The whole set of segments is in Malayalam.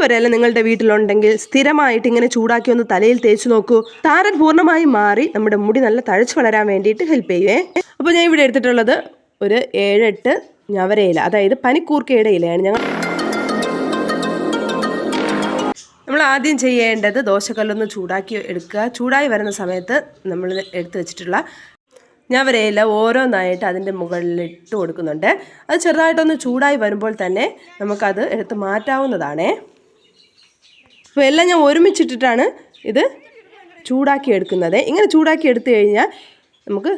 ഒരു ഇല നിങ്ങളുടെ വീട്ടിലുണ്ടെങ്കിൽ സ്ഥിരമായിട്ട് ഇങ്ങനെ ചൂടാക്കി ഒന്ന് തലയിൽ തേച്ച് നോക്കൂ. താരൻ പൂർണ്ണമായും മാറി നമ്മുടെ മുടി നല്ല തഴച്ചു വളരാൻ വേണ്ടിയിട്ട് ഹെൽപ്പ് ചെയ്യുവേ. അപ്പോൾ ഞാൻ ഇവിടെ എടുത്തിട്ടുള്ളത് ഒരു 7-8 ഞവരയില, അതായത് പനിക്കൂർക്കയുടെ ഇലയാണ്. നമ്മൾ ആദ്യം ചെയ്യേണ്ടത് ദോശക്കല്ലൊന്ന് ചൂടാക്കി എടുക്കുക. ചൂടായി വരുന്ന സമയത്ത് നമ്മൾ എടുത്ത് വെച്ചിട്ടുള്ള ഞവരയില ഓരോന്നായിട്ട് അതിൻ്റെ മുകളിൽ ഇട്ട് കൊടുക്കുന്നുണ്ട്. അത് ചെറുതായിട്ടൊന്ന് ചൂടായി വരുമ്പോൾ തന്നെ നമുക്കത് എടുത്ത് മാറ്റാവുന്നതാണേ. അപ്പോൾ എല്ലാം ഞാൻ ഒരുമിച്ചിട്ടിട്ടാണ് ഇത് ചൂടാക്കി എടുക്കുന്നത്. ഇങ്ങനെ ചൂടാക്കി എടുത്തു കഴിഞ്ഞാൽ നമുക്ക്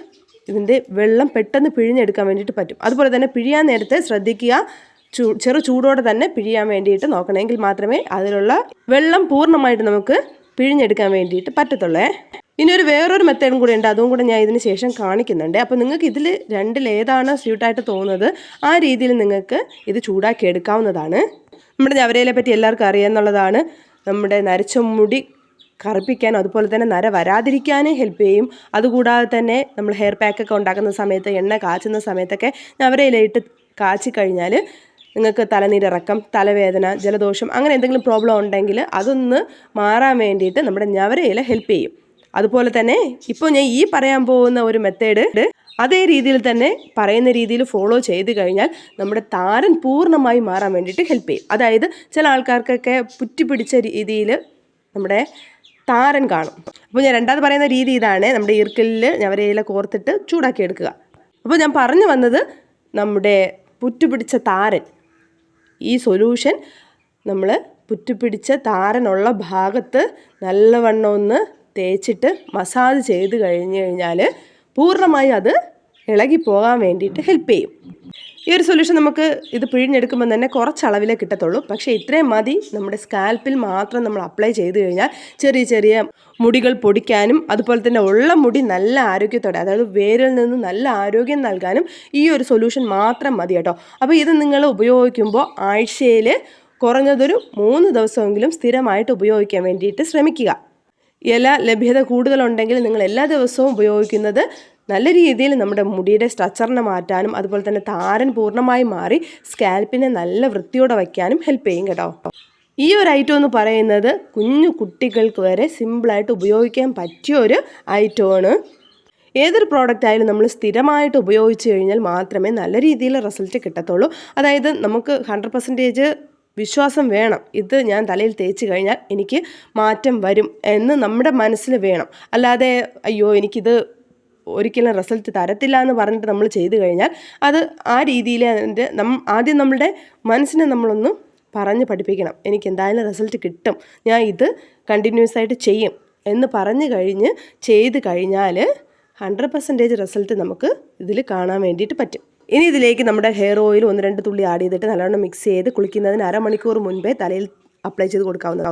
ഇതിൻ്റെ വെള്ളം പെട്ടെന്ന് പിഴിഞ്ഞെടുക്കാൻ വേണ്ടിയിട്ട് പറ്റും. അതുപോലെ തന്നെ പിഴിയാൻ നേരത്തെ ശ്രദ്ധിക്കുക, ചെറു ചൂടോടെ തന്നെ പിഴിയാൻ വേണ്ടിയിട്ട് നോക്കണമെങ്കിൽ മാത്രമേ അതിലുള്ള വെള്ളം പൂർണ്ണമായിട്ട് നമുക്ക് പിഴിഞ്ഞെടുക്കാൻ വേണ്ടിയിട്ട് പറ്റത്തുള്ളേ. ഇനി വേറൊരു മെത്തേഡും കൂടെ ഉണ്ട്, അതും കൂടെ ഞാൻ ഇതിന് ശേഷം കാണിക്കുന്നുണ്ട്. അപ്പോൾ നിങ്ങൾക്ക് ഇതിൽ രണ്ടിൽ ഏതാണ് സ്യൂട്ടായിട്ട് തോന്നുന്നത് ആ രീതിയിൽ നിങ്ങൾക്ക് ഇത് ചൂടാക്കി എടുക്കാവുന്നതാണ്. നമ്മുടെ ഞവരയിലെ പറ്റി എല്ലാവർക്കും അറിയാമെന്നുള്ളതാണ്. നമ്മുടെ നരച്ച മുടി കറുപ്പിക്കാനും അതുപോലെ തന്നെ നര വരാതിരിക്കാനും ഹെൽപ്പ് ചെയ്യും. അതുകൂടാതെ തന്നെ നമ്മൾ ഹെയർ പാക്കൊക്കെ ഉണ്ടാക്കുന്ന സമയത്ത്, എണ്ണ കാച്ചുന്ന സമയത്തൊക്കെ ഞവരയിലയിട്ട് കാച്ചി കഴിഞ്ഞാൽ നിങ്ങൾക്ക് തലനീരിറക്കം, തലവേദന, ജലദോഷം അങ്ങനെ എന്തെങ്കിലും പ്രോബ്ലം ഉണ്ടെങ്കിൽ അതൊന്ന് മാറാൻ വേണ്ടിയിട്ട് നമ്മുടെ ഞവരയില ഹെൽപ്പ് ചെയ്യും. അതുപോലെ തന്നെ ഇപ്പോൾ ഞാൻ ഈ പറയാൻ പോകുന്ന ഒരു മെത്തേഡ് അതേ രീതിയിൽ തന്നെ പറയുന്ന രീതിയിൽ ഫോളോ ചെയ്ത് കഴിഞ്ഞാൽ നമ്മുടെ താരൻ പൂർണ്ണമായി മാറാൻ വേണ്ടിയിട്ട് ഹെൽപ്പ് ചെയ്യും. അതായത് ചില ആൾക്കാർക്കൊക്കെ പുറ്റി പിടിച്ച രീതിയിൽ നമ്മുടെ താരൻ കാണും. അപ്പോൾ ഞാൻ രണ്ടാമത് പറയുന്ന രീതി ഇതാണ്. നമ്മുടെ ഈർക്കലിൽ ഞവരയില കോർത്തിട്ട് ചൂടാക്കി എടുക്കുക. അപ്പോൾ ഞാൻ പറഞ്ഞു വന്നത് നമ്മുടെ പുറ്റുപിടിച്ച താരൻ, ഈ സൊല്യൂഷൻ നമ്മൾ പുറ്റുപിടിച്ച താരനുള്ള ഭാഗത്ത് നല്ലവണ്ണം ഒന്ന് തേച്ചിട്ട് മസാജ് ചെയ്ത് കഴിഞ്ഞ് കഴിഞ്ഞാൽ പൂർണ്ണമായി അത് ഇളകിപ്പോകാൻ വേണ്ടിയിട്ട് ഹെൽപ്പ് ചെയ്യും. ഈ ഒരു സൊല്യൂഷൻ നമുക്ക് ഇത് പിഴിഞ്ഞെടുക്കുമ്പോൾ തന്നെ കുറച്ച് അളവിലേ കിട്ടത്തുള്ളൂ. പക്ഷേ ഇത്രയും മതി. നമ്മുടെ സ്കാൽപ്പിൽ മാത്രം നമ്മൾ അപ്ലൈ ചെയ്ത് കഴിഞ്ഞാൽ ചെറിയ ചെറിയ മുടികൾ പൊടിക്കാനും അതുപോലെ തന്നെ ഉള്ള മുടി നല്ല ആരോഗ്യത്തോടെ, അതായത് വേരിൽ നിന്ന് നല്ല ആരോഗ്യം നൽകാനും ഈ ഒരു സൊല്യൂഷൻ മാത്രം മതി കേട്ടോ. അപ്പോൾ ഇത് നിങ്ങൾ ഉപയോഗിക്കുമ്പോൾ ആഴ്ചയിൽ കുറഞ്ഞതൊരു 3 ദിവസമെങ്കിലും സ്ഥിരമായിട്ട് ഉപയോഗിക്കാൻ വേണ്ടിയിട്ട് ശ്രമിക്കുക. ഇല ലഭ്യത കൂടുതലുണ്ടെങ്കിൽ നിങ്ങൾ എല്ലാ ദിവസവും ഉപയോഗിക്കുന്നത് നല്ല രീതിയിൽ നമ്മുടെ മുടിയുടെ സ്ട്രക്ചറിനെ മാറ്റാനും അതുപോലെ തന്നെ താരൻ പൂർണ്ണമായി മാറി സ്കാൽപ്പിനെ നല്ല വൃത്തിയോടെ വയ്ക്കാനും ഹെൽപ്പ് ചെയ്യും കേട്ടോ. ഈ ഒരു ഐറ്റം എന്ന് പറയുന്നത് കുഞ്ഞു കുട്ടികൾക്ക് വരെ സിമ്പിളായിട്ട് ഉപയോഗിക്കാൻ പറ്റിയ ഒരു ഐറ്റമാണ്. ഏതൊരു പ്രോഡക്റ്റ് ആയാലും നമ്മൾ സ്ഥിരമായിട്ട് ഉപയോഗിച്ച് കഴിഞ്ഞാൽ മാത്രമേ നല്ല രീതിയിൽ റിസൾട്ട് കിട്ടത്തുള്ളൂ. അതായത് നമുക്ക് 100% വിശ്വാസം വേണം. ഇത് ഞാൻ തലയിൽ തേച്ച് കഴിഞ്ഞാൽ എനിക്ക് മാറ്റം വരും എന്ന് നമ്മുടെ മനസ്സിൽ വേണം. അല്ലാതെ അയ്യോ എനിക്കിത് ഒരിക്കലും റിസൾട്ട് തരത്തില്ല എന്ന് പറഞ്ഞിട്ട് നമ്മൾ ചെയ്തു കഴിഞ്ഞാൽ അത് ആ രീതിയിൽ ആദ്യം നമ്മളുടെ മനസ്സിനെ നമ്മളൊന്ന് പറഞ്ഞ് പഠിപ്പിക്കണം. എനിക്ക് എന്തായാലും റിസൾട്ട് കിട്ടും, ഞാൻ ഇത് കണ്ടിന്യൂസ് ആയിട്ട് ചെയ്യും എന്ന് പറഞ്ഞു കഴിഞ്ഞ് ചെയ്ത് കഴിഞ്ഞാൽ 100% റിസൾട്ട് നമുക്ക് ഇതിൽ കാണാൻ വേണ്ടിയിട്ട് പറ്റും. ഇനി ഇതിലേക്ക് നമ്മുടെ ഹെയർ ഓയിൽ 1-2 തുള്ളി ആഡ് ചെയ്തിട്ട് നല്ലോണം മിക്സ് ചെയ്ത് കുളിക്കുന്നതിന് 1/2 മണിക്കൂർ മുൻപേ തലയിൽ അപ്ലൈ ചെയ്ത് കൊടുക്കാവുന്നതാണ്.